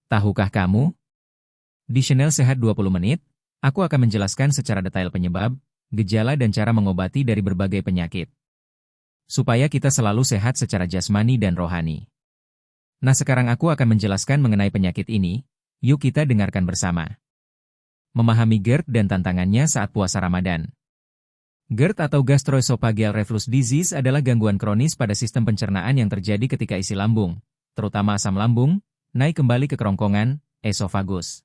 Tahukah kamu? Di Channel Sehat 20 Menit, aku akan menjelaskan secara detail penyebab, gejala dan cara mengobati dari berbagai penyakit. Supaya kita selalu sehat secara jasmani dan rohani. Nah, sekarang aku akan menjelaskan mengenai penyakit ini, yuk kita dengarkan bersama. Memahami GERD dan tantangannya saat puasa Ramadan. GERD atau Gastroesophageal Reflux Disease adalah gangguan kronis pada sistem pencernaan yang terjadi ketika isi lambung, terutama asam lambung, naik kembali ke kerongkongan, esofagus.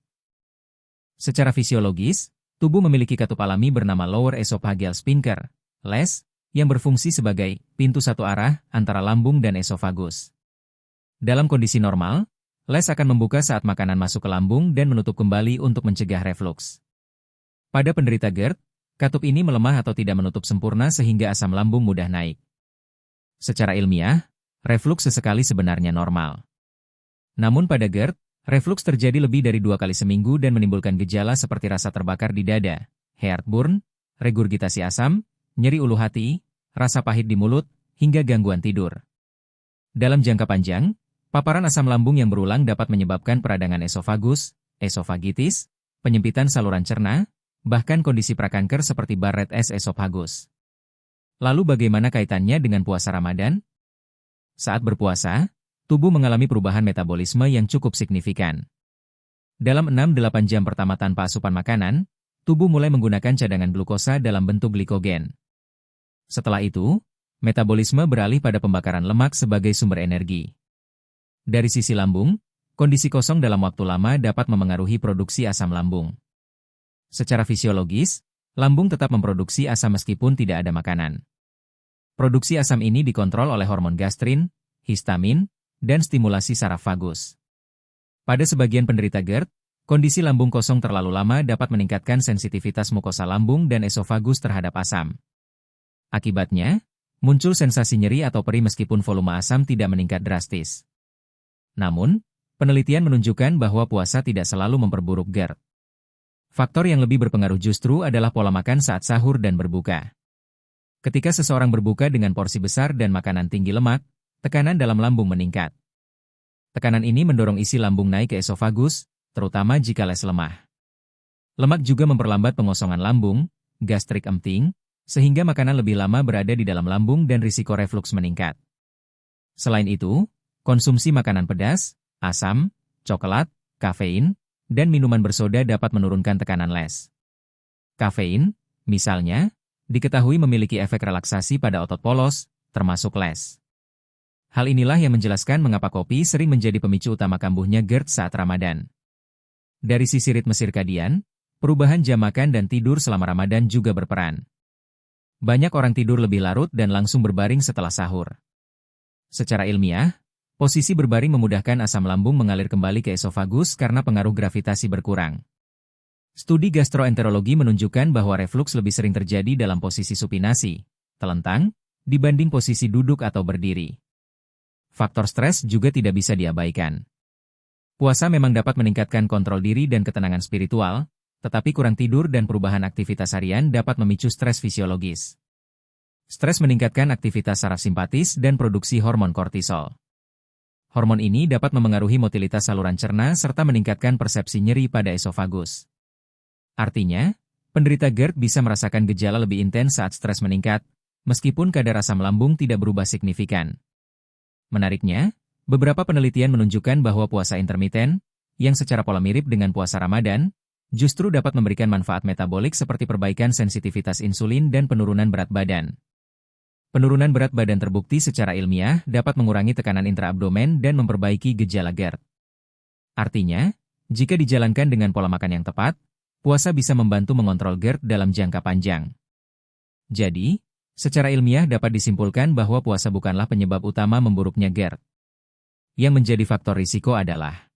Secara fisiologis, tubuh memiliki katup alami bernama Lower Esophageal Sphincter, LES, yang berfungsi sebagai pintu satu arah antara lambung dan esofagus. Dalam kondisi normal, LES akan membuka saat makanan masuk ke lambung dan menutup kembali untuk mencegah refluks. Pada penderita GERD, katup ini melemah atau tidak menutup sempurna sehingga asam lambung mudah naik. Secara ilmiah, refluks sesekali sebenarnya normal. Namun pada GERD, refluks terjadi lebih dari 2 kali seminggu dan menimbulkan gejala seperti rasa terbakar di dada, heartburn, regurgitasi asam, nyeri ulu hati, rasa pahit di mulut, hingga gangguan tidur. Dalam jangka panjang, paparan asam lambung yang berulang dapat menyebabkan peradangan esofagus, esofagitis, penyempitan saluran cerna, bahkan kondisi prakanker seperti Barrett esophagus. Lalu bagaimana kaitannya dengan puasa Ramadan? Saat berpuasa, tubuh mengalami perubahan metabolisme yang cukup signifikan. Dalam 6-8 jam pertama tanpa asupan makanan, tubuh mulai menggunakan cadangan glukosa dalam bentuk glikogen. Setelah itu, metabolisme beralih pada pembakaran lemak sebagai sumber energi. Dari sisi lambung, kondisi kosong dalam waktu lama dapat memengaruhi produksi asam lambung. Secara fisiologis, lambung tetap memproduksi asam meskipun tidak ada makanan. Produksi asam ini dikontrol oleh hormon gastrin, histamin, dan stimulasi saraf vagus. Pada sebagian penderita GERD, kondisi lambung kosong terlalu lama dapat meningkatkan sensitivitas mukosa lambung dan esofagus terhadap asam. Akibatnya, muncul sensasi nyeri atau perih meskipun volume asam tidak meningkat drastis. Namun, penelitian menunjukkan bahwa puasa tidak selalu memperburuk GERD. Faktor yang lebih berpengaruh justru adalah pola makan saat sahur dan berbuka. Ketika seseorang berbuka dengan porsi besar dan makanan tinggi lemak, tekanan dalam lambung meningkat. Tekanan ini mendorong isi lambung naik ke esofagus, terutama jika les lemah. Lemak juga memperlambat pengosongan lambung, gastric emptying, sehingga makanan lebih lama berada di dalam lambung dan risiko refluks meningkat. Selain itu, konsumsi makanan pedas, asam, coklat, kafein, dan minuman bersoda dapat menurunkan tekanan les. Kafein, misalnya, diketahui memiliki efek relaksasi pada otot polos, termasuk les. Hal inilah yang menjelaskan mengapa kopi sering menjadi pemicu utama kambuhnya GERD saat Ramadan. Dari sisi ritme sirkadian, perubahan jam makan dan tidur selama Ramadan juga berperan. Banyak orang tidur lebih larut dan langsung berbaring setelah sahur. Secara ilmiah, posisi berbaring memudahkan asam lambung mengalir kembali ke esofagus karena pengaruh gravitasi berkurang. Studi gastroenterologi menunjukkan bahwa refluks lebih sering terjadi dalam posisi supinasi, telentang, dibanding posisi duduk atau berdiri. Faktor stres juga tidak bisa diabaikan. Puasa memang dapat meningkatkan kontrol diri dan ketenangan spiritual, tetapi kurang tidur dan perubahan aktivitas harian dapat memicu stres fisiologis. Stres meningkatkan aktivitas saraf simpatis dan produksi hormon kortisol. Hormon ini dapat memengaruhi motilitas saluran cerna serta meningkatkan persepsi nyeri pada esofagus. Artinya, penderita GERD bisa merasakan gejala lebih intens saat stres meningkat, meskipun kadar asam lambung tidak berubah signifikan. Menariknya, beberapa penelitian menunjukkan bahwa puasa intermiten, yang secara pola mirip dengan puasa Ramadan, justru dapat memberikan manfaat metabolik seperti perbaikan sensitivitas insulin dan penurunan berat badan. Penurunan berat badan terbukti secara ilmiah dapat mengurangi tekanan intraabdomen dan memperbaiki gejala GERD. Artinya, jika dijalankan dengan pola makan yang tepat, puasa bisa membantu mengontrol GERD dalam jangka panjang. Jadi, secara ilmiah dapat disimpulkan bahwa puasa bukanlah penyebab utama memburuknya GERD. Yang menjadi faktor risiko adalah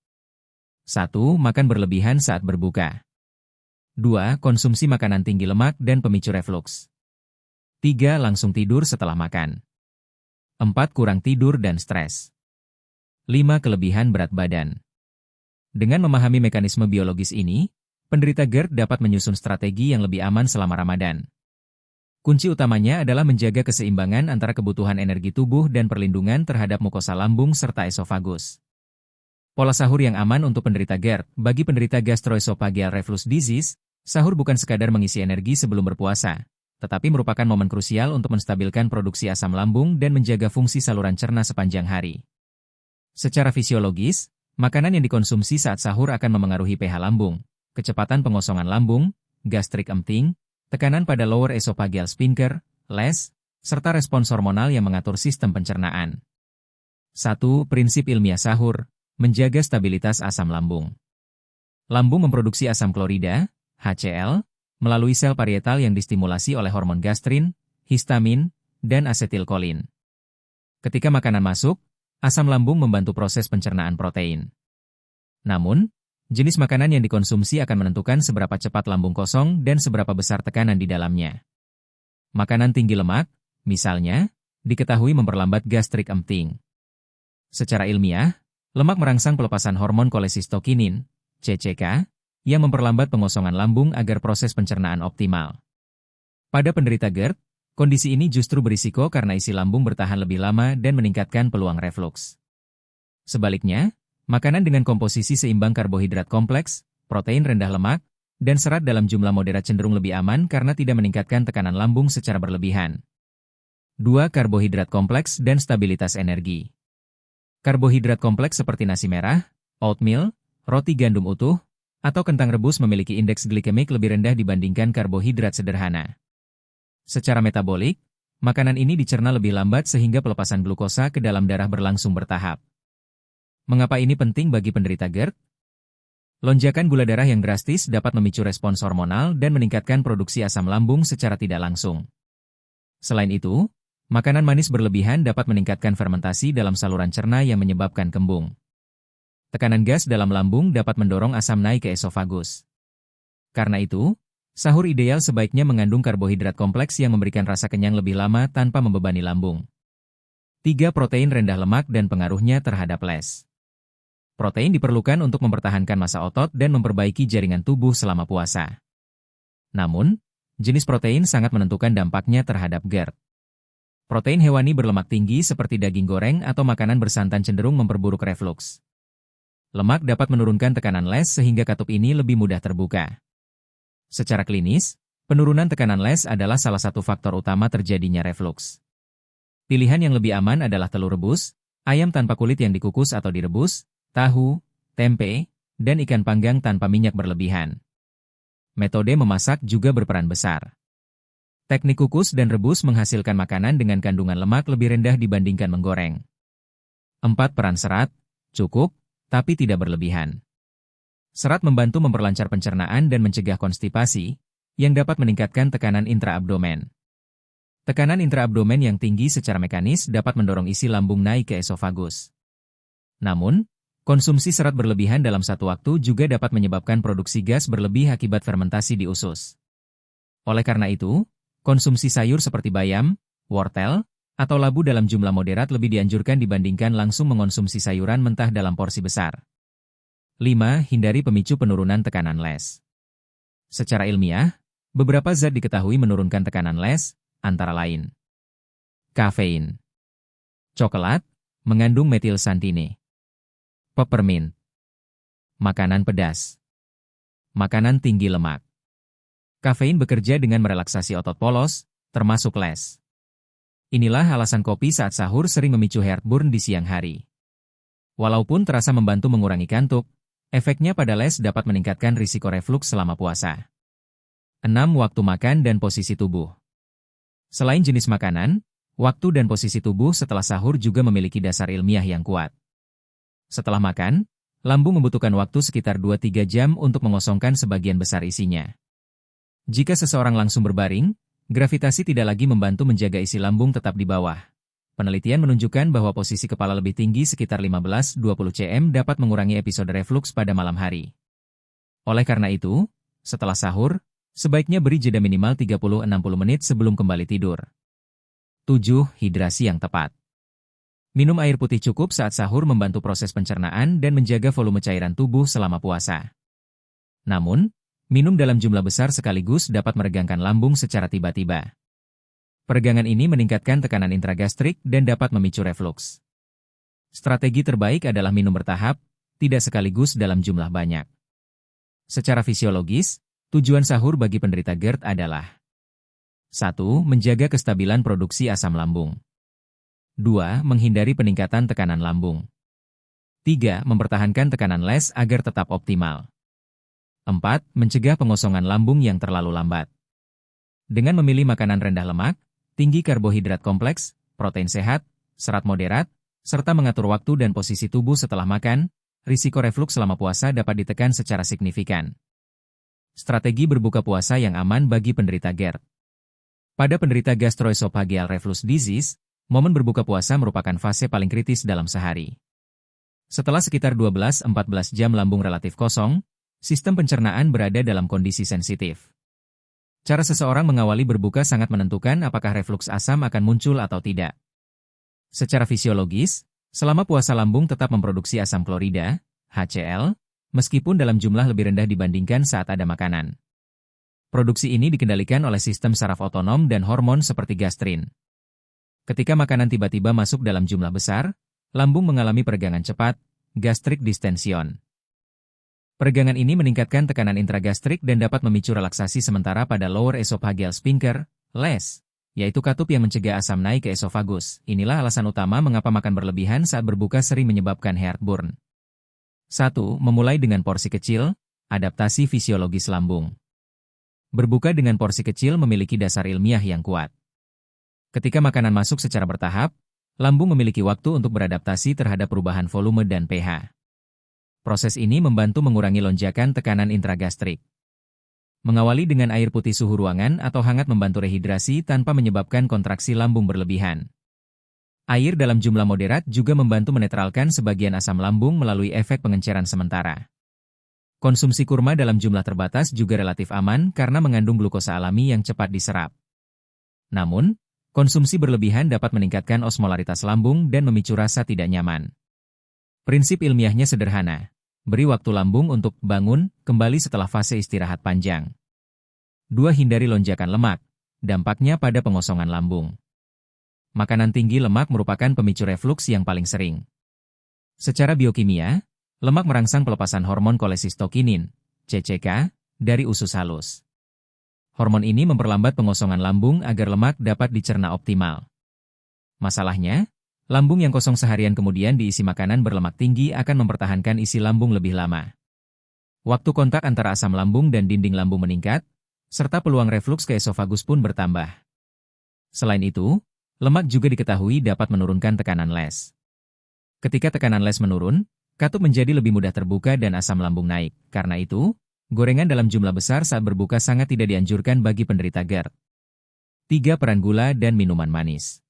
1. Makan berlebihan saat berbuka. 2. Konsumsi makanan tinggi lemak dan pemicu refluks. 3. Langsung tidur setelah makan. 4. Kurang tidur dan stres. 5. Kelebihan berat badan. Dengan memahami mekanisme biologis ini, penderita GERD dapat menyusun strategi yang lebih aman selama Ramadan. Kunci utamanya adalah menjaga keseimbangan antara kebutuhan energi tubuh dan perlindungan terhadap mukosa lambung serta esofagus. Pola sahur yang aman untuk penderita GERD. Bagi penderita gastroesophageal reflux disease, sahur bukan sekadar mengisi energi sebelum berpuasa, tetapi merupakan momen krusial untuk menstabilkan produksi asam lambung dan menjaga fungsi saluran cerna sepanjang hari. Secara fisiologis, makanan yang dikonsumsi saat sahur akan memengaruhi pH lambung, kecepatan pengosongan lambung, gastric emptying, tekanan pada lower esophageal sphincter, LES, serta respons hormonal yang mengatur sistem pencernaan. 1. Prinsip ilmiah sahur. Menjaga stabilitas asam lambung. Lambung memproduksi asam klorida, HCl, melalui sel parietal yang distimulasi oleh hormon gastrin, histamin, dan asetilkolin. Ketika makanan masuk, asam lambung membantu proses pencernaan protein. Namun, jenis makanan yang dikonsumsi akan menentukan seberapa cepat lambung kosong dan seberapa besar tekanan di dalamnya. Makanan tinggi lemak, misalnya, diketahui memperlambat gastric emptying. Secara ilmiah, lemak merangsang pelepasan hormon kolecisstokinin, CCK, yang memperlambat pengosongan lambung agar proses pencernaan optimal. Pada penderita GERD, kondisi ini justru berisiko karena isi lambung bertahan lebih lama dan meningkatkan peluang refluks. Sebaliknya, makanan dengan komposisi seimbang karbohidrat kompleks, protein rendah lemak, dan serat dalam jumlah moderat cenderung lebih aman karena tidak meningkatkan tekanan lambung secara berlebihan. 2. Karbohidrat kompleks dan stabilitas energi. Karbohidrat kompleks seperti nasi merah, oatmeal, roti gandum utuh, atau kentang rebus memiliki indeks glikemik lebih rendah dibandingkan karbohidrat sederhana. Secara metabolik, makanan ini dicerna lebih lambat sehingga pelepasan glukosa ke dalam darah berlangsung bertahap. Mengapa ini penting bagi penderita GERD? Lonjakan gula darah yang drastis dapat memicu respons hormonal dan meningkatkan produksi asam lambung secara tidak langsung. Selain itu, makanan manis berlebihan dapat meningkatkan fermentasi dalam saluran cerna yang menyebabkan kembung. Tekanan gas dalam lambung dapat mendorong asam naik ke esofagus. Karena itu, sahur ideal sebaiknya mengandung karbohidrat kompleks yang memberikan rasa kenyang lebih lama tanpa membebani lambung. 3. Protein rendah lemak dan pengaruhnya terhadap LES. Protein diperlukan untuk mempertahankan massa otot dan memperbaiki jaringan tubuh selama puasa. Namun, jenis protein sangat menentukan dampaknya terhadap GERD. Protein hewani berlemak tinggi seperti daging goreng atau makanan bersantan cenderung memperburuk refluks. Lemak dapat menurunkan tekanan LES sehingga katup ini lebih mudah terbuka. Secara klinis, penurunan tekanan LES adalah salah satu faktor utama terjadinya refluks. Pilihan yang lebih aman adalah telur rebus, ayam tanpa kulit yang dikukus atau direbus, tahu, tempe, dan ikan panggang tanpa minyak berlebihan. Metode memasak juga berperan besar. Teknik kukus dan rebus menghasilkan makanan dengan kandungan lemak lebih rendah dibandingkan menggoreng. 4. Peran serat, cukup, tapi tidak berlebihan. Serat membantu memperlancar pencernaan dan mencegah konstipasi, yang dapat meningkatkan tekanan intraabdomen. Tekanan intraabdomen yang tinggi secara mekanis dapat mendorong isi lambung naik ke esofagus. Namun, konsumsi serat berlebihan dalam satu waktu juga dapat menyebabkan produksi gas berlebih akibat fermentasi di usus. Oleh karena itu, konsumsi sayur seperti bayam, wortel, atau labu dalam jumlah moderat lebih dianjurkan dibandingkan langsung mengonsumsi sayuran mentah dalam porsi besar. 5. Hindari pemicu penurunan tekanan LES. Secara ilmiah, beberapa zat diketahui menurunkan tekanan LES, antara lain kafein, coklat, mengandung metilsantine, peppermint, makanan pedas, makanan tinggi lemak. Kafein bekerja dengan merelaksasi otot polos, termasuk LES. Inilah alasan kopi saat sahur sering memicu heartburn di siang hari. Walaupun terasa membantu mengurangi kantuk, efeknya pada LES dapat meningkatkan risiko refluks selama puasa. 6. Waktu makan dan posisi tubuh. Selain jenis makanan, waktu dan posisi tubuh setelah sahur juga memiliki dasar ilmiah yang kuat. Setelah makan, lambung membutuhkan waktu sekitar 2-3 jam untuk mengosongkan sebagian besar isinya. Jika seseorang langsung berbaring, gravitasi tidak lagi membantu menjaga isi lambung tetap di bawah. Penelitian menunjukkan bahwa posisi kepala lebih tinggi sekitar 15-20 cm dapat mengurangi episode refluks pada malam hari. Oleh karena itu, setelah sahur, sebaiknya beri jeda minimal 30-60 menit sebelum kembali tidur. 7. Hidrasi yang tepat. Minum air putih cukup saat sahur membantu proses pencernaan dan menjaga volume cairan tubuh selama puasa. Namun, minum dalam jumlah besar sekaligus dapat meregangkan lambung secara tiba-tiba. Peregangan ini meningkatkan tekanan intragastrik dan dapat memicu refluks. Strategi terbaik adalah minum bertahap, tidak sekaligus dalam jumlah banyak. Secara fisiologis, tujuan sahur bagi penderita GERD adalah 1. Menjaga kestabilan produksi asam lambung. 2. Menghindari peningkatan tekanan lambung. 3. Mempertahankan tekanan les agar tetap optimal. 4. Mencegah pengosongan lambung yang terlalu lambat. Dengan memilih makanan rendah lemak, tinggi karbohidrat kompleks, protein sehat, serat moderat, serta mengatur waktu dan posisi tubuh setelah makan, risiko refluks selama puasa dapat ditekan secara signifikan. Strategi berbuka puasa yang aman bagi penderita GERD. Pada penderita gastroesophageal reflux disease, momen berbuka puasa merupakan fase paling kritis dalam sehari. Setelah sekitar 12-14 jam lambung relatif kosong, sistem pencernaan berada dalam kondisi sensitif. Cara seseorang mengawali berbuka sangat menentukan apakah refluks asam akan muncul atau tidak. Secara fisiologis, selama puasa lambung tetap memproduksi asam klorida, HCl, meskipun dalam jumlah lebih rendah dibandingkan saat ada makanan. Produksi ini dikendalikan oleh sistem saraf otonom dan hormon seperti gastrin. Ketika makanan tiba-tiba masuk dalam jumlah besar, lambung mengalami peregangan cepat, gastric distension. Peregangan ini meningkatkan tekanan intragastrik dan dapat memicu relaksasi sementara pada lower esophageal sphincter, LES, yaitu katup yang mencegah asam naik ke esofagus. Inilah alasan utama mengapa makan berlebihan saat berbuka sering menyebabkan heartburn. 1. Memulai dengan porsi kecil, adaptasi fisiologis lambung. Berbuka dengan porsi kecil memiliki dasar ilmiah yang kuat. Ketika makanan masuk secara bertahap, lambung memiliki waktu untuk beradaptasi terhadap perubahan volume dan pH. Proses ini membantu mengurangi lonjakan tekanan intragastrik. Mengawali dengan air putih suhu ruangan atau hangat membantu rehidrasi tanpa menyebabkan kontraksi lambung berlebihan. Air dalam jumlah moderat juga membantu menetralkan sebagian asam lambung melalui efek pengenceran sementara. Konsumsi kurma dalam jumlah terbatas juga relatif aman karena mengandung glukosa alami yang cepat diserap. Namun, konsumsi berlebihan dapat meningkatkan osmolaritas lambung dan memicu rasa tidak nyaman. Prinsip ilmiahnya sederhana. Beri waktu lambung untuk bangun kembali setelah fase istirahat panjang. 2. Hindari lonjakan lemak. Dampaknya pada pengosongan lambung. Makanan tinggi lemak merupakan pemicu refluks yang paling sering. Secara biokimia, lemak merangsang pelepasan hormon kolesistokinin, CCK, dari usus halus. Hormon ini memperlambat pengosongan lambung agar lemak dapat dicerna optimal. Masalahnya, lambung yang kosong seharian kemudian diisi makanan berlemak tinggi akan mempertahankan isi lambung lebih lama. Waktu kontak antara asam lambung dan dinding lambung meningkat, serta peluang refluks ke esofagus pun bertambah. Selain itu, lemak juga diketahui dapat menurunkan tekanan les. Ketika tekanan les menurun, katup menjadi lebih mudah terbuka dan asam lambung naik. Karena itu, gorengan dalam jumlah besar saat berbuka sangat tidak dianjurkan bagi penderita GERD. 3. Peran gula dan minuman manis.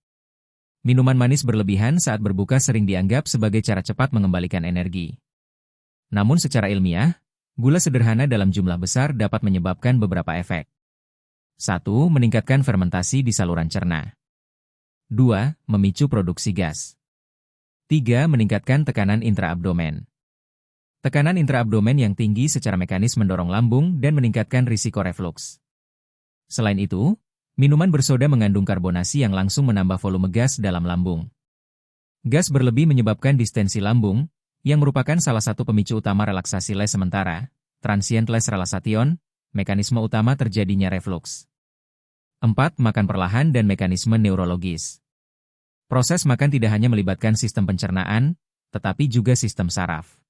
Minuman manis berlebihan saat berbuka sering dianggap sebagai cara cepat mengembalikan energi. Namun secara ilmiah, gula sederhana dalam jumlah besar dapat menyebabkan beberapa efek. 1. Meningkatkan fermentasi di saluran cerna. 2. Memicu produksi gas. 3. Meningkatkan tekanan intraabdomen. Tekanan intraabdomen yang tinggi secara mekanis mendorong lambung dan meningkatkan risiko refluks. Selain itu, minuman bersoda mengandung karbonasi yang langsung menambah volume gas dalam lambung. Gas berlebih menyebabkan distensi lambung, yang merupakan salah satu pemicu utama relaksasi les sementara, transient les relaxation, mekanisme utama terjadinya refluks. 4. Makan perlahan dan mekanisme neurologis. Proses makan tidak hanya melibatkan sistem pencernaan, tetapi juga sistem saraf.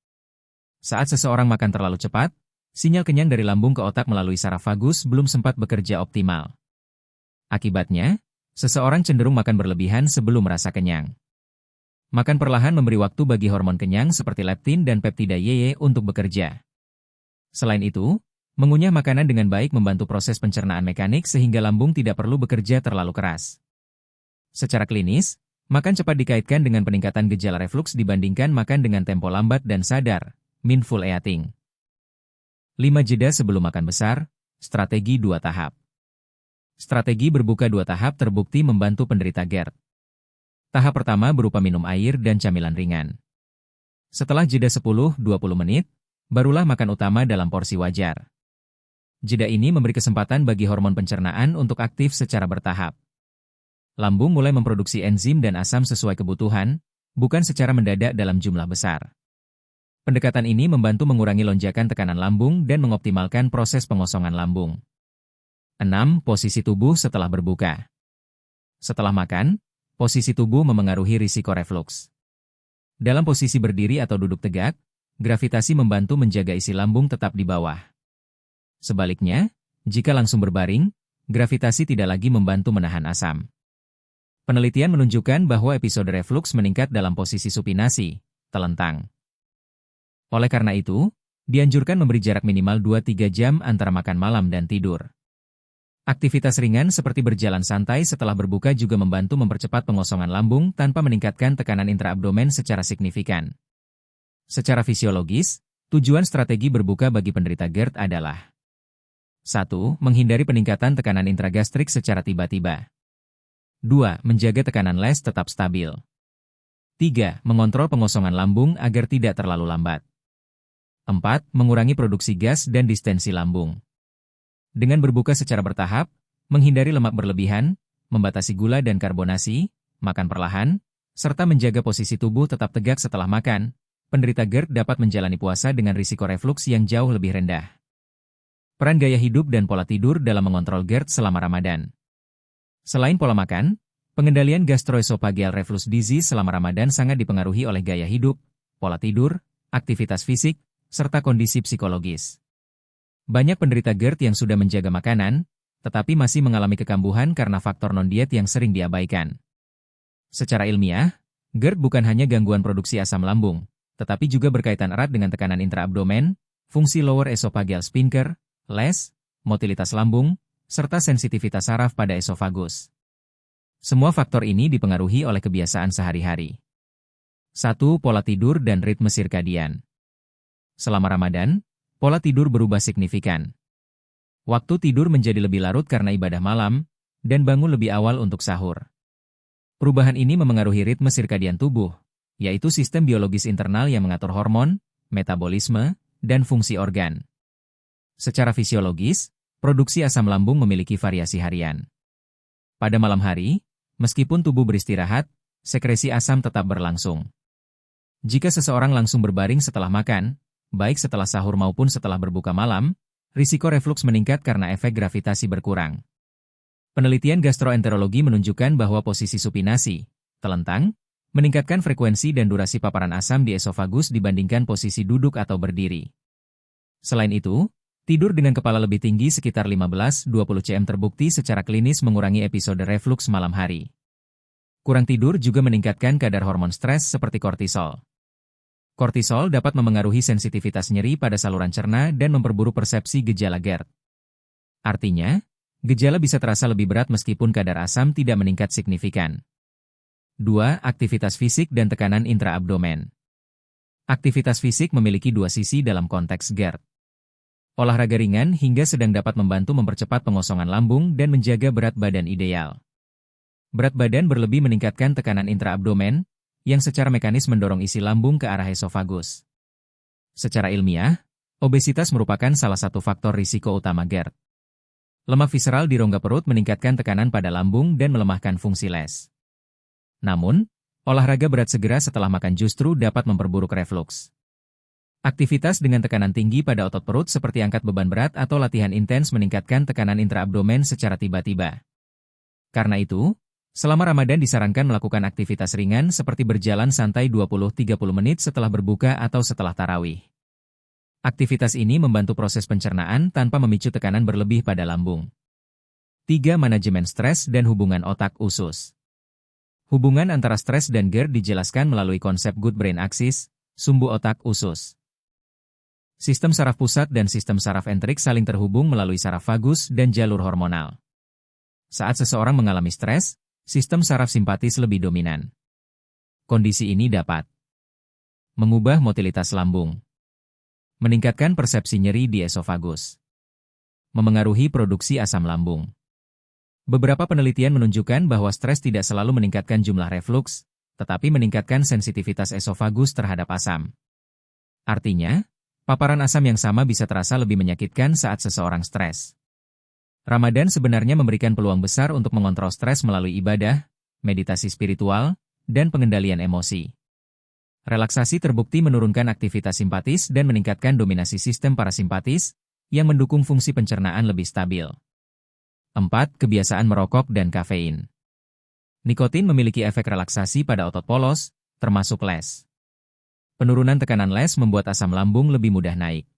Saat seseorang makan terlalu cepat, sinyal kenyang dari lambung ke otak melalui saraf vagus belum sempat bekerja optimal. Akibatnya, seseorang cenderung makan berlebihan sebelum merasa kenyang. Makan perlahan memberi waktu bagi hormon kenyang seperti leptin dan peptida YY untuk bekerja. Selain itu, mengunyah makanan dengan baik membantu proses pencernaan mekanik sehingga lambung tidak perlu bekerja terlalu keras. Secara klinis, makan cepat dikaitkan dengan peningkatan gejala refluks dibandingkan makan dengan tempo lambat dan sadar, mindful eating. 5. Jeda sebelum makan besar, strategi 2 tahap. Strategi berbuka 2 tahap terbukti membantu penderita GERD. Tahap pertama berupa minum air dan camilan ringan. Setelah jeda 10-20 menit, barulah makan utama dalam porsi wajar. Jeda ini memberi kesempatan bagi hormon pencernaan untuk aktif secara bertahap. Lambung mulai memproduksi enzim dan asam sesuai kebutuhan, bukan secara mendadak dalam jumlah besar. Pendekatan ini membantu mengurangi lonjakan tekanan lambung dan mengoptimalkan proses pengosongan lambung. 6. Posisi tubuh setelah berbuka. Setelah makan, posisi tubuh memengaruhi risiko refluks. Dalam posisi berdiri atau duduk tegak, gravitasi membantu menjaga isi lambung tetap di bawah. Sebaliknya, jika langsung berbaring, gravitasi tidak lagi membantu menahan asam. Penelitian menunjukkan bahwa episode refluks meningkat dalam posisi supinasi, telentang. Oleh karena itu, dianjurkan memberi jarak minimal 2-3 jam antara makan malam dan tidur. Aktivitas ringan seperti berjalan santai setelah berbuka juga membantu mempercepat pengosongan lambung tanpa meningkatkan tekanan intraabdomen secara signifikan. Secara fisiologis, tujuan strategi berbuka bagi penderita GERD adalah 1. Menghindari peningkatan tekanan intragastrik secara tiba-tiba. 2. Menjaga tekanan les tetap stabil. 3. Mengontrol pengosongan lambung agar tidak terlalu lambat. 4. Mengurangi produksi gas dan distensi lambung. Dengan berbuka secara bertahap, menghindari lemak berlebihan, membatasi gula dan karbonasi, makan perlahan, serta menjaga posisi tubuh tetap tegak setelah makan, penderita GERD dapat menjalani puasa dengan risiko refluks yang jauh lebih rendah. Peran gaya hidup dan pola tidur dalam mengontrol GERD selama Ramadan. Selain pola makan, pengendalian gastroesophageal reflux disease selama Ramadan sangat dipengaruhi oleh gaya hidup, pola tidur, aktivitas fisik, serta kondisi psikologis. Banyak penderita GERD yang sudah menjaga makanan, tetapi masih mengalami kekambuhan karena faktor non-diet yang sering diabaikan. Secara ilmiah, GERD bukan hanya gangguan produksi asam lambung, tetapi juga berkaitan erat dengan tekanan intraabdomen, fungsi lower esophageal sphincter, les, motilitas lambung, serta sensitivitas saraf pada esofagus. Semua faktor ini dipengaruhi oleh kebiasaan sehari-hari. 1. Pola tidur dan ritme sirkadian. Selama Ramadan, pola tidur berubah signifikan. Waktu tidur menjadi lebih larut karena ibadah malam, dan bangun lebih awal untuk sahur. Perubahan ini memengaruhi ritme sirkadian tubuh, yaitu sistem biologis internal yang mengatur hormon, metabolisme, dan fungsi organ. Secara fisiologis, produksi asam lambung memiliki variasi harian. Pada malam hari, meskipun tubuh beristirahat, sekresi asam tetap berlangsung. Jika seseorang langsung berbaring setelah makan, baik setelah sahur maupun setelah berbuka malam, risiko refluks meningkat karena efek gravitasi berkurang. Penelitian gastroenterologi menunjukkan bahwa posisi supinasi, telentang, meningkatkan frekuensi dan durasi paparan asam di esofagus dibandingkan posisi duduk atau berdiri. Selain itu, tidur dengan kepala lebih tinggi sekitar 15-20 cm terbukti secara klinis mengurangi episode refluks malam hari. Kurang tidur juga meningkatkan kadar hormon stres seperti kortisol. Kortisol dapat memengaruhi sensitivitas nyeri pada saluran cerna dan memperburuk persepsi gejala GERD. Artinya, gejala bisa terasa lebih berat meskipun kadar asam tidak meningkat signifikan. 2. Aktivitas fisik dan tekanan intraabdomen. Aktivitas fisik memiliki dua sisi dalam konteks GERD. Olahraga ringan hingga sedang dapat membantu mempercepat pengosongan lambung dan menjaga berat badan ideal. Berat badan berlebih meningkatkan tekanan intraabdomen, yang secara mekanis mendorong isi lambung ke arah esofagus. Secara ilmiah, obesitas merupakan salah satu faktor risiko utama GERD. Lemak visceral di rongga perut meningkatkan tekanan pada lambung dan melemahkan fungsi les. Namun, olahraga berat segera setelah makan justru dapat memperburuk refluks. Aktivitas dengan tekanan tinggi pada otot perut seperti angkat beban berat atau latihan intens meningkatkan tekanan intraabdomen secara tiba-tiba. Karena itu, selama Ramadan disarankan melakukan aktivitas ringan seperti berjalan santai 20-30 menit setelah berbuka atau setelah tarawih. Aktivitas ini membantu proses pencernaan tanpa memicu tekanan berlebih pada lambung. 3. Manajemen stres dan hubungan otak usus. Hubungan antara stres dan GERD dijelaskan melalui konsep good brain axis, sumbu otak usus. Sistem saraf pusat dan sistem saraf entrik saling terhubung melalui saraf vagus dan jalur hormonal. Saat seseorang mengalami stres, sistem saraf simpatis lebih dominan. Kondisi ini dapat mengubah motilitas lambung, meningkatkan persepsi nyeri di esofagus, memengaruhi produksi asam lambung. Beberapa penelitian menunjukkan bahwa stres tidak selalu meningkatkan jumlah refluks, tetapi meningkatkan sensitivitas esofagus terhadap asam. Artinya, paparan asam yang sama bisa terasa lebih menyakitkan saat seseorang stres. Ramadan sebenarnya memberikan peluang besar untuk mengontrol stres melalui ibadah, meditasi spiritual, dan pengendalian emosi. Relaksasi terbukti menurunkan aktivitas simpatis dan meningkatkan dominasi sistem parasimpatis, yang mendukung fungsi pencernaan lebih stabil. 4. Kebiasaan merokok dan kafein. Nikotin memiliki efek relaksasi pada otot polos, termasuk les. Penurunan tekanan les membuat asam lambung lebih mudah naik.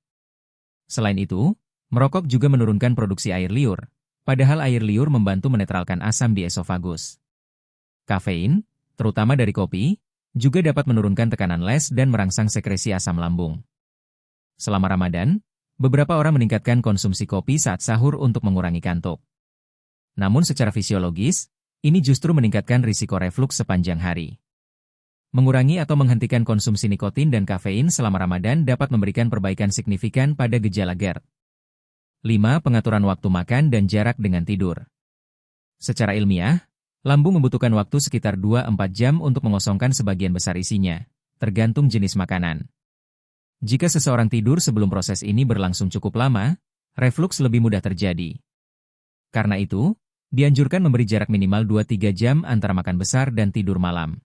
Selain itu, merokok juga menurunkan produksi air liur, padahal air liur membantu menetralkan asam di esofagus. Kafein, terutama dari kopi, juga dapat menurunkan tekanan les dan merangsang sekresi asam lambung. Selama Ramadan, beberapa orang meningkatkan konsumsi kopi saat sahur untuk mengurangi kantuk. Namun secara fisiologis, ini justru meningkatkan risiko refluks sepanjang hari. Mengurangi atau menghentikan konsumsi nikotin dan kafein selama Ramadan dapat memberikan perbaikan signifikan pada gejala GERD. 5. Pengaturan waktu makan dan jarak dengan tidur. Secara ilmiah, lambung membutuhkan waktu sekitar 2-4 jam untuk mengosongkan sebagian besar isinya, tergantung jenis makanan. Jika seseorang tidur sebelum proses ini berlangsung cukup lama, refluks lebih mudah terjadi. Karena itu, dianjurkan memberi jarak minimal 2-3 jam antara makan besar dan tidur malam.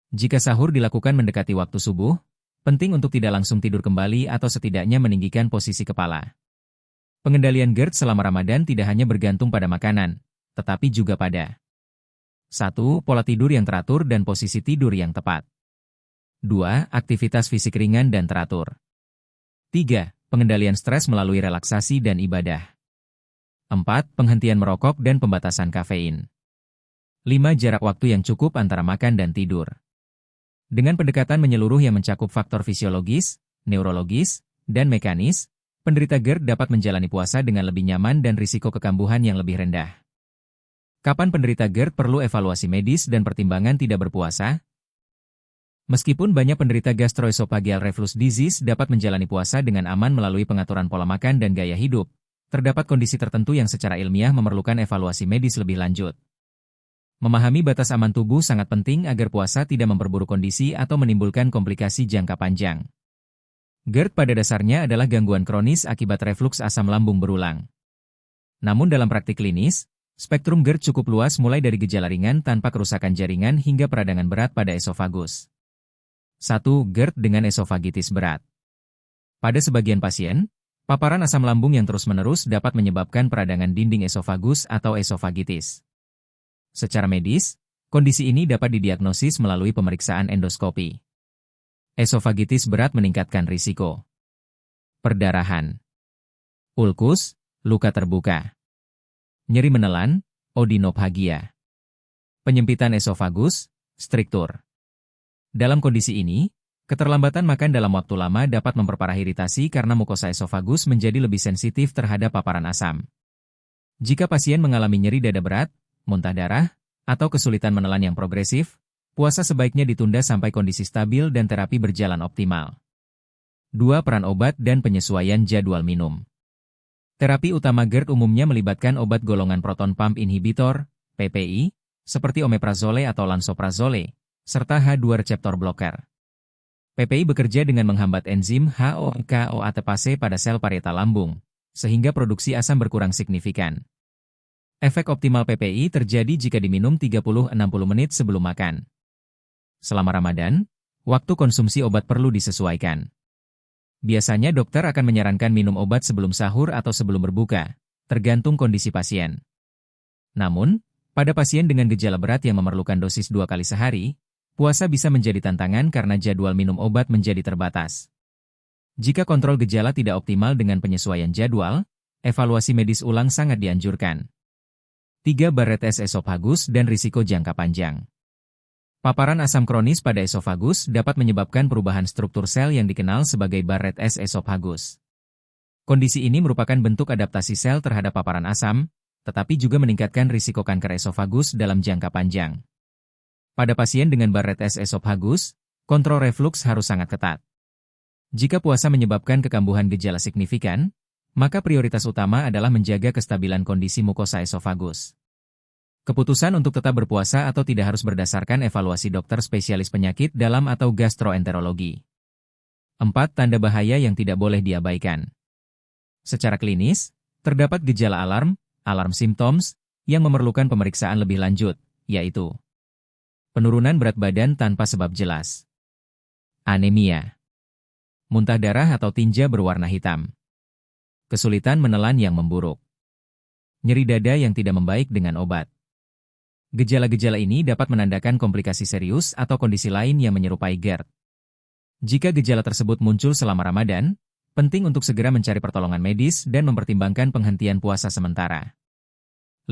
Jika sahur dilakukan mendekati waktu subuh, penting untuk tidak langsung tidur kembali atau setidaknya meninggikan posisi kepala. Pengendalian GERD selama Ramadan tidak hanya bergantung pada makanan, tetapi juga pada 1. Pola tidur yang teratur dan posisi tidur yang tepat. 2. Aktivitas fisik ringan dan teratur. 3. Pengendalian stres melalui relaksasi dan ibadah. 4. Penghentian merokok dan pembatasan kafein. 5. Jarak waktu yang cukup antara makan dan tidur. Dengan pendekatan menyeluruh yang mencakup faktor fisiologis, neurologis, dan mekanis, penderita GERD dapat menjalani puasa dengan lebih nyaman dan risiko kekambuhan yang lebih rendah. Kapan penderita GERD perlu evaluasi medis dan pertimbangan tidak berpuasa? Meskipun banyak penderita gastroesophageal reflux disease dapat menjalani puasa dengan aman melalui pengaturan pola makan dan gaya hidup, terdapat kondisi tertentu yang secara ilmiah memerlukan evaluasi medis lebih lanjut. Memahami batas aman tubuh sangat penting agar puasa tidak memperburuk kondisi atau menimbulkan komplikasi jangka panjang. GERD pada dasarnya adalah gangguan kronis akibat refluks asam lambung berulang. Namun dalam praktik klinis, spektrum GERD cukup luas mulai dari gejala ringan tanpa kerusakan jaringan hingga peradangan berat pada esofagus. 1. GERD dengan esofagitis berat. Pada sebagian pasien, paparan asam lambung yang terus-menerus dapat menyebabkan peradangan dinding esofagus atau esofagitis. Secara medis, kondisi ini dapat didiagnosis melalui pemeriksaan endoskopi. Esofagitis berat meningkatkan risiko perdarahan, ulkus, luka terbuka, nyeri menelan, odinophagia, penyempitan esofagus, struktur. Dalam kondisi ini, keterlambatan makan dalam waktu lama dapat memperparah iritasi karena mukosa esofagus menjadi lebih sensitif terhadap paparan asam. Jika pasien mengalami nyeri dada berat, muntah darah, atau kesulitan menelan yang progresif, puasa sebaiknya ditunda sampai kondisi stabil dan terapi berjalan optimal. 2. Peran obat dan penyesuaian jadwal minum. Terapi utama GERD umumnya melibatkan obat golongan proton pump inhibitor, PPI, seperti omeprazole atau lansoprazole, serta H2 reseptor blocker. PPI bekerja dengan menghambat enzim HOK-OATPase pada sel parietal lambung, sehingga produksi asam berkurang signifikan. Efek optimal PPI terjadi jika diminum 30-60 menit sebelum makan. Selama Ramadan, waktu konsumsi obat perlu disesuaikan. Biasanya dokter akan menyarankan minum obat sebelum sahur atau sebelum berbuka, tergantung kondisi pasien. Namun, pada pasien dengan gejala berat yang memerlukan dosis 2 kali sehari, puasa bisa menjadi tantangan karena jadwal minum obat menjadi terbatas. Jika kontrol gejala tidak optimal dengan penyesuaian jadwal, evaluasi medis ulang sangat dianjurkan. 3. Barrettes esophagus dan risiko jangka panjang. Paparan asam kronis pada esofagus dapat menyebabkan perubahan struktur sel yang dikenal sebagai Barrettes esophagus. Kondisi ini merupakan bentuk adaptasi sel terhadap paparan asam, tetapi juga meningkatkan risiko kanker esofagus dalam jangka panjang. Pada pasien dengan Barrettes esophagus, kontrol refluks harus sangat ketat. Jika puasa menyebabkan kekambuhan gejala signifikan, maka prioritas utama adalah menjaga kestabilan kondisi mukosa esofagus. Keputusan untuk tetap berpuasa atau tidak harus berdasarkan evaluasi dokter spesialis penyakit dalam atau gastroenterologi. 4. Tanda bahaya yang tidak boleh diabaikan. Secara klinis, terdapat gejala alarm symptoms, yang memerlukan pemeriksaan lebih lanjut, yaitu penurunan berat badan tanpa sebab jelas, Anemia. Muntah darah atau tinja berwarna hitam. Kesulitan menelan yang memburuk. Nyeri dada yang tidak membaik dengan obat. Gejala-gejala ini dapat menandakan komplikasi serius atau kondisi lain yang menyerupai GERD. Jika gejala tersebut muncul selama Ramadan, penting untuk segera mencari pertolongan medis dan mempertimbangkan penghentian puasa sementara.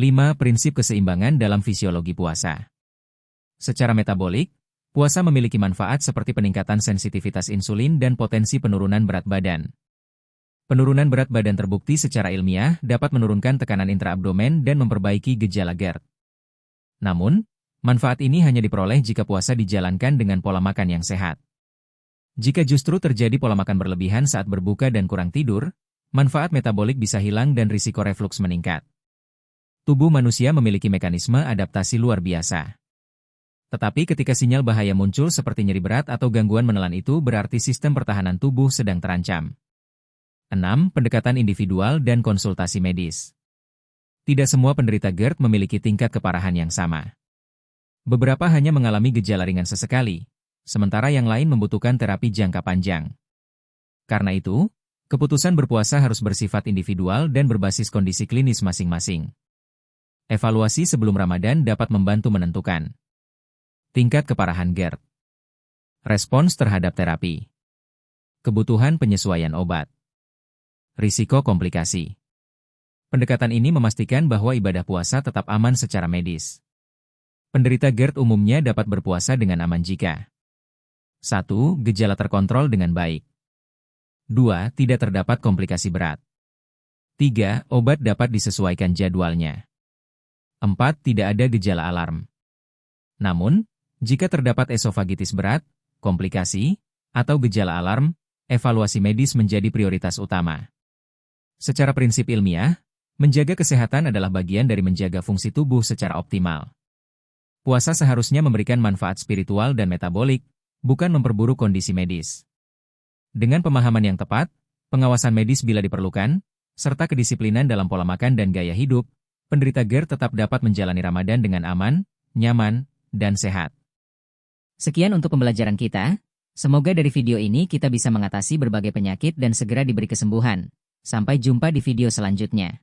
5. Prinsip keseimbangan dalam fisiologi puasa. Secara metabolik, puasa memiliki manfaat seperti peningkatan sensitivitas insulin dan potensi penurunan berat badan. Penurunan berat badan terbukti secara ilmiah dapat menurunkan tekanan intraabdomen dan memperbaiki gejala GERD. Namun, manfaat ini hanya diperoleh jika puasa dijalankan dengan pola makan yang sehat. Jika justru terjadi pola makan berlebihan saat berbuka dan kurang tidur, manfaat metabolik bisa hilang dan risiko refluks meningkat. Tubuh manusia memiliki mekanisme adaptasi luar biasa. Tetapi ketika sinyal bahaya muncul seperti nyeri berat atau gangguan menelan itu berarti sistem pertahanan tubuh sedang terancam. 6. Pendekatan individual dan konsultasi medis. Tidak semua penderita GERD memiliki tingkat keparahan yang sama. Beberapa hanya mengalami gejala ringan sesekali, sementara yang lain membutuhkan terapi jangka panjang. Karena itu, keputusan berpuasa harus bersifat individual dan berbasis kondisi klinis masing-masing. Evaluasi sebelum Ramadan dapat membantu menentukan tingkat keparahan GERD, respons terhadap terapi, kebutuhan penyesuaian obat, risiko komplikasi. Pendekatan ini memastikan bahwa ibadah puasa tetap aman secara medis. Penderita GERD umumnya dapat berpuasa dengan aman jika 1. Gejala terkontrol dengan baik. 2. Tidak terdapat komplikasi berat. 3. Obat dapat disesuaikan jadwalnya. 4. Tidak ada gejala alarm. Namun, jika terdapat esofagitis berat, komplikasi, atau gejala alarm, evaluasi medis menjadi prioritas utama. Secara prinsip ilmiah, menjaga kesehatan adalah bagian dari menjaga fungsi tubuh secara optimal. Puasa seharusnya memberikan manfaat spiritual dan metabolik, bukan memperburuk kondisi medis. Dengan pemahaman yang tepat, pengawasan medis bila diperlukan, serta kedisiplinan dalam pola makan dan gaya hidup, penderita GERD tetap dapat menjalani Ramadan dengan aman, nyaman, dan sehat. Sekian untuk pembelajaran kita. Semoga dari video ini kita bisa mengatasi berbagai penyakit dan segera diberi kesembuhan. Sampai jumpa di video selanjutnya.